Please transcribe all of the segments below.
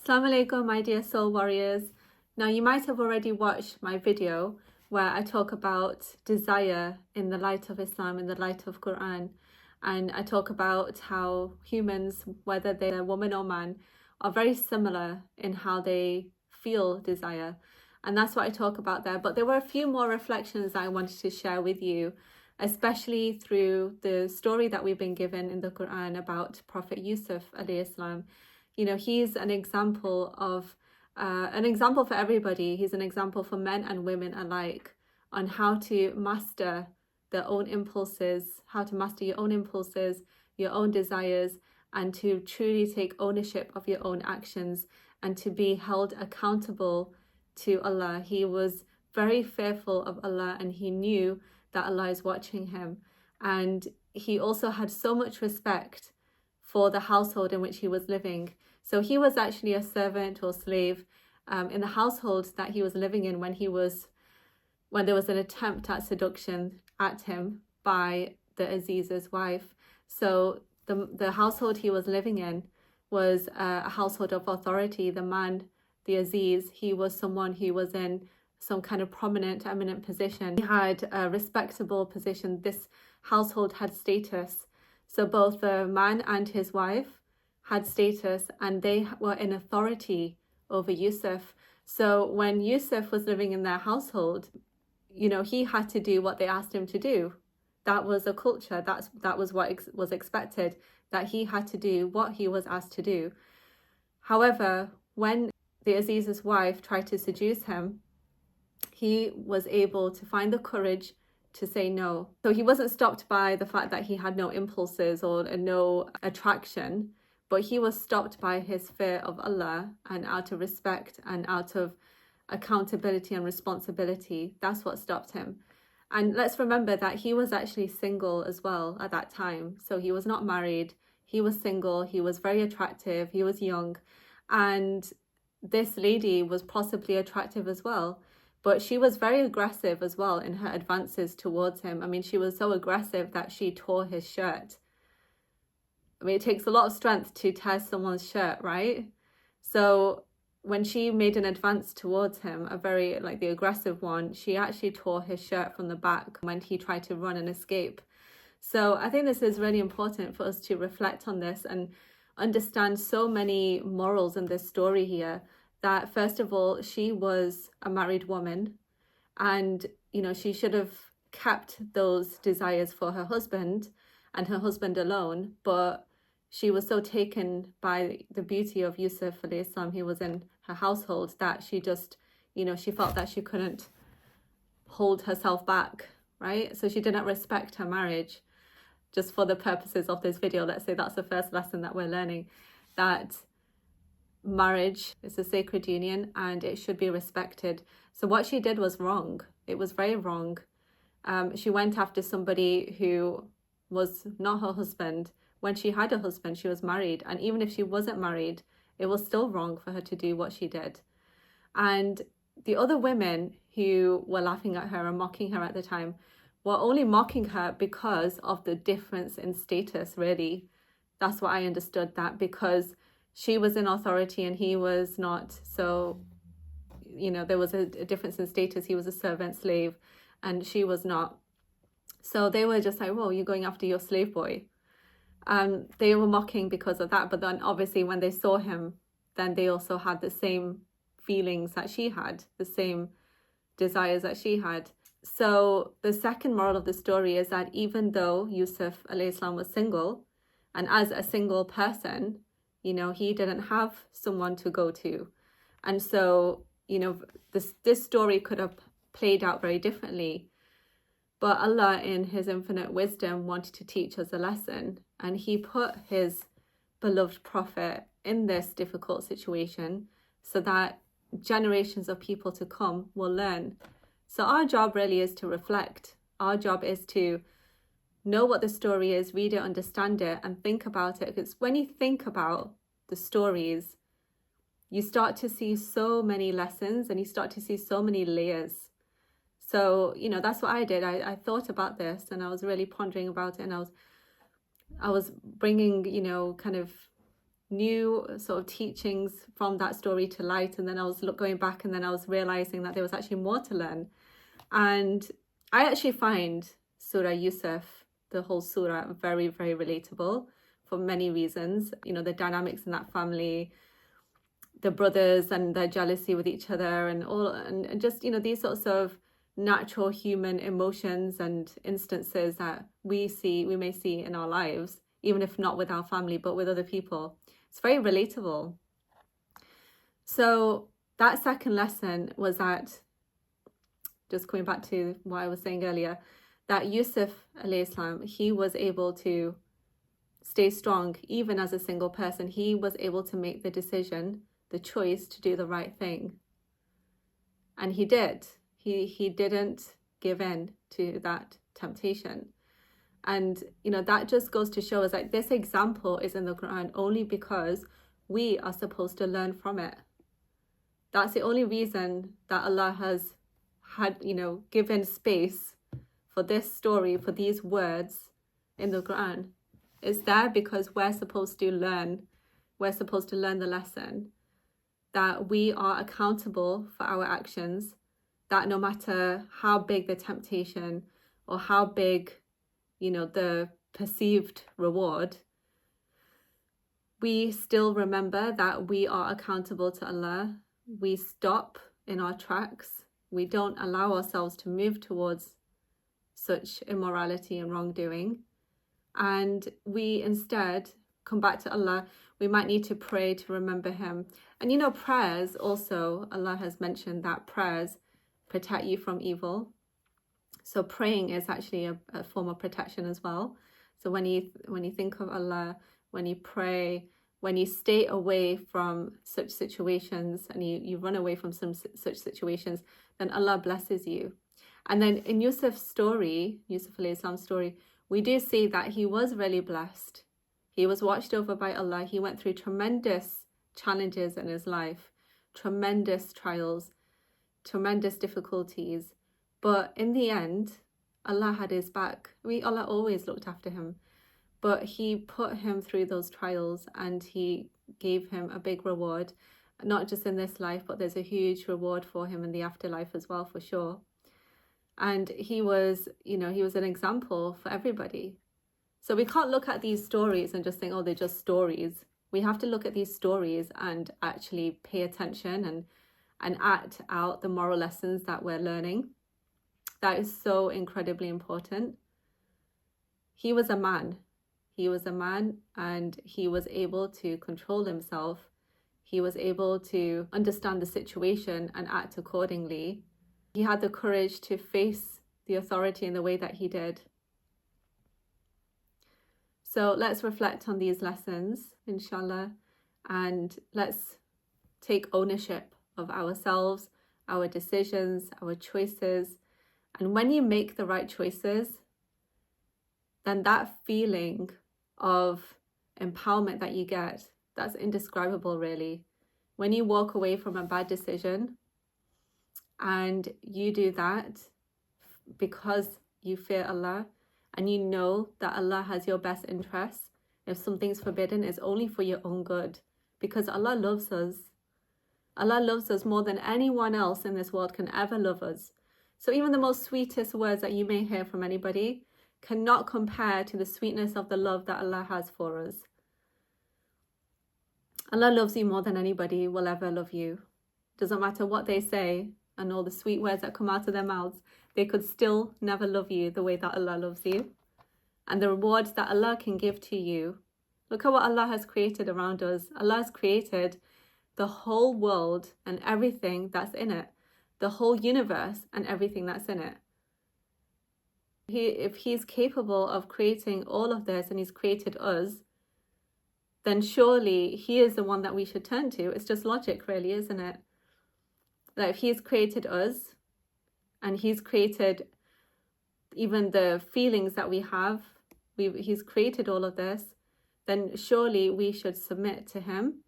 Assalamu alaikum, my dear soul warriors. Now, you might have already watched my video where I talk about desire in the light of Islam, in the light of Qur'an. And I talk about how humans, whether they're woman or man, are very similar in how they feel desire. And that's what I talk about there. But there were a few more reflections I wanted to share with you, especially through the story that we've been given in the Qur'an about Prophet Yusuf alayhi salam. You know, he's an example for everybody. He's an example for men and women alike on how to master their own impulses, how to master your own impulses, your own desires, and to truly take ownership of your own actions and to be held accountable to Allah. He was very fearful of Allah and he knew that Allah is watching him. And he also had so much respect for the household in which he was living. So he was actually a servant or slave in the household that he was living in when there was an attempt at seduction at him by the Aziz's wife. So the household he was living in was a household of authority. The man, the Aziz, he was someone who was in some kind of prominent, eminent position. He had a respectable position. This household had status. So both the man and his wife had status and they were in authority over Yusuf. So when Yusuf was living in their household, you know, he had to do what they asked him to do. That was a culture. That was what was expected, that he had to do what he was asked to do. However, when the Aziz's wife tried to seduce him, he was able to find the courage to say no. So he wasn't stopped by the fact that he had no impulses or no attraction, but he was stopped by his fear of Allah and out of respect and out of accountability and responsibility. That's what stopped him. And let's remember that he was actually single as well at that time. So he was not married, he was single, he was very attractive, he was young. And this lady was possibly attractive as well. But she was very aggressive as well in her advances towards him. I mean, she was so aggressive that she tore his shirt. I mean, it takes a lot of strength to tear someone's shirt, right? So when she made an advance towards him, a very, like the aggressive one, she actually tore his shirt from the back when he tried to run and escape. So I think this is really important for us to reflect on this and understand so many morals in this story here. That first of all, she was a married woman and, you know, she should have kept those desires for her husband and her husband alone. But she was so taken by the beauty of Yusuf alayhi salam, he was in her household, that she just, you know, she felt that she couldn't hold herself back, right? So she didn't respect her marriage. Just for the purposes of this video, let's say that's the first lesson that we're learning, that marriage is a sacred union and it should be respected. So what she did was wrong. It was very wrong. She went after somebody who was not her husband. When she had a husband, she was married. And even if she wasn't married, it was still wrong for her to do what she did. And the other women who were laughing at her and mocking her at the time were only mocking her because of the difference in status, really. That's what I understood, that because she was in authority and he was not. So, you know, there was a difference in status. He was a servant slave and she was not. So they were just like, whoa, you're going after your slave boy. They were mocking because of that. But then obviously when they saw him, then they also had the same feelings that she had, the same desires that she had. So the second moral of the story is that even though Yusuf alayhi salam was single, and as a single person, you know, he didn't have someone to go to. And so, you know, this story could have played out very differently. But Allah, in his infinite wisdom, wanted to teach us a lesson. And he put his beloved prophet in this difficult situation so that generations of people to come will learn. So our job really is to reflect. Our job is to know what the story is, read it, understand it, and think about it. Because when you think about the stories, you start to see so many lessons and you start to see so many layers. So, you know, that's what I did. I thought about this and I was really pondering about it, and I was bringing, you know, kind of new sort of teachings from that story to light. And then I was going back, and then I was realizing that there was actually more to learn. And I actually find Surah Yusuf, the whole surah, very, very relatable for many reasons. You know, the dynamics in that family, the brothers and their jealousy with each other, and all, and just, you know, these sorts of natural human emotions and instances that we may see in our lives, even if not with our family, but with other people. It's very relatable. So that second lesson was that, just coming back to what I was saying earlier, that Yusuf alayhi salam, he was able to stay strong even as a single person. He was able to make the decision, the choice to do the right thing. And he did. He didn't give in to that temptation. And, you know, that just goes to show us like this example is in the Quran only because we are supposed to learn from it. That's the only reason that Allah has had, you know, given space for this story, for these words in the Quran. It's there because we're supposed to learn. We're supposed to learn the lesson that we are accountable for our actions, that no matter how big the temptation or how big, you know, the perceived reward, we still remember that we are accountable to Allah. We stop in our tracks. We don't allow ourselves to move towards such immorality and wrongdoing. And we instead come back to Allah. We might need to pray to remember Him. And you know, prayers also, Allah has mentioned that prayers protect you from evil. So praying is actually a form of protection as well. So when you think of Allah, when you pray, when you stay away from such situations and you run away from some such situations, then Allah blesses you. And then in Yusuf's story, Yusuf alayhi salam's story, we do see that he was really blessed. He was watched over by Allah. He went through tremendous challenges in his life, tremendous trials, tremendous difficulties. But in the end, Allah had his back. Allah always looked after him. But He put him through those trials and He gave him a big reward, not just in this life, but there's a huge reward for him in the afterlife as well, for sure. And he was, you know, he was an example for everybody. So we can't look at these stories and just think, oh, they're just stories. We have to look at these stories and actually pay attention and act out the moral lessons that we're learning. That is so incredibly important. He was a man. He was a man, and he was able to control himself. He was able to understand the situation and act accordingly. He had the courage to face the authority in the way that he did. So let's reflect on these lessons, inshallah, and let's take ownership of ourselves, our decisions, our choices. And when you make the right choices, then that feeling of empowerment that you get, that's indescribable, really. When you walk away from a bad decision and you do that because you fear Allah and you know that Allah has your best interests, if something's forbidden, it's only for your own good, because Allah loves us. Allah loves us more than anyone else in this world can ever love us. So even the most sweetest words that you may hear from anybody cannot compare to the sweetness of the love that Allah has for us. Allah loves you more than anybody will ever love you. Doesn't matter what they say and all the sweet words that come out of their mouths, they could still never love you the way that Allah loves you. And the rewards that Allah can give to you, look at what Allah has created around us. Allah has created the whole world and everything that's in it, the whole universe and everything that's in it. If He's capable of creating all of this and He's created us, then surely He is the one that we should turn to. It's just logic, really, isn't it? That if He's created us and He's created even the feelings that we have, He's created all of this, then surely we should submit to Him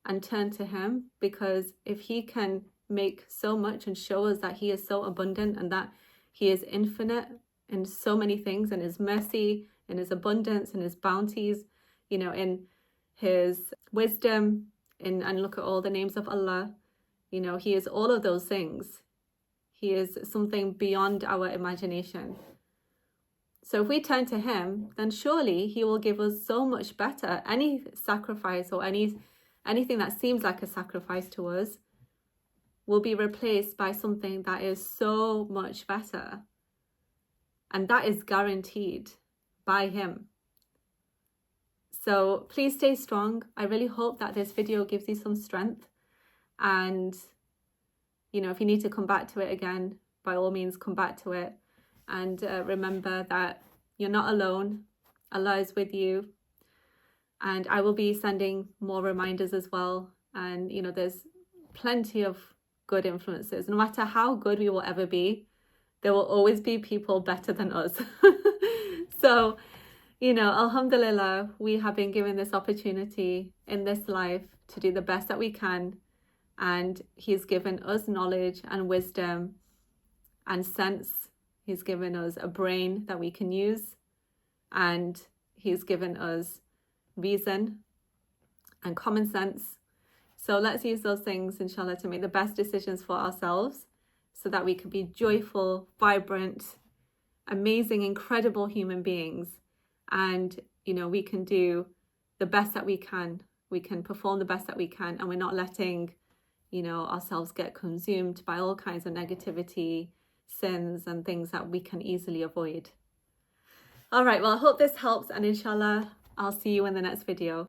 and turn to Him, because if He can make so much and show us that He is so abundant and that He is infinite in so many things, in His mercy, in His abundance, in His bounties, you know, in His wisdom, and look at all the names of Allah. You know, He is all of those things. He is something beyond our imagination. So if we turn to Him, then surely He will give us so much better. Any sacrifice or anything that seems like a sacrifice to us will be replaced by something that is so much better. And that is guaranteed by Him. So please stay strong. I really hope that this video gives you some strength. And, you know, if you need to come back to it again, by all means, come back to it. And remember that you're not alone. Allah is with you. And I will be sending more reminders as well. And, you know, there's plenty of good influences. No matter how good we will ever be, there will always be people better than us. So, you know, alhamdulillah, we have been given this opportunity in this life to do the best that we can. And He's given us knowledge and wisdom and sense. He's given us a brain that we can use. And He's given us reason and common sense. So let's use those things, inshallah, to make the best decisions for ourselves so that we can be joyful, vibrant, amazing, incredible human beings. And, you know, we can do the best that we can. We can perform the best that we can. And we're not letting, you know, ourselves get consumed by all kinds of negativity, sins, and things that we can easily avoid. All right, well, I hope this helps. And inshallah, I'll see you in the next video.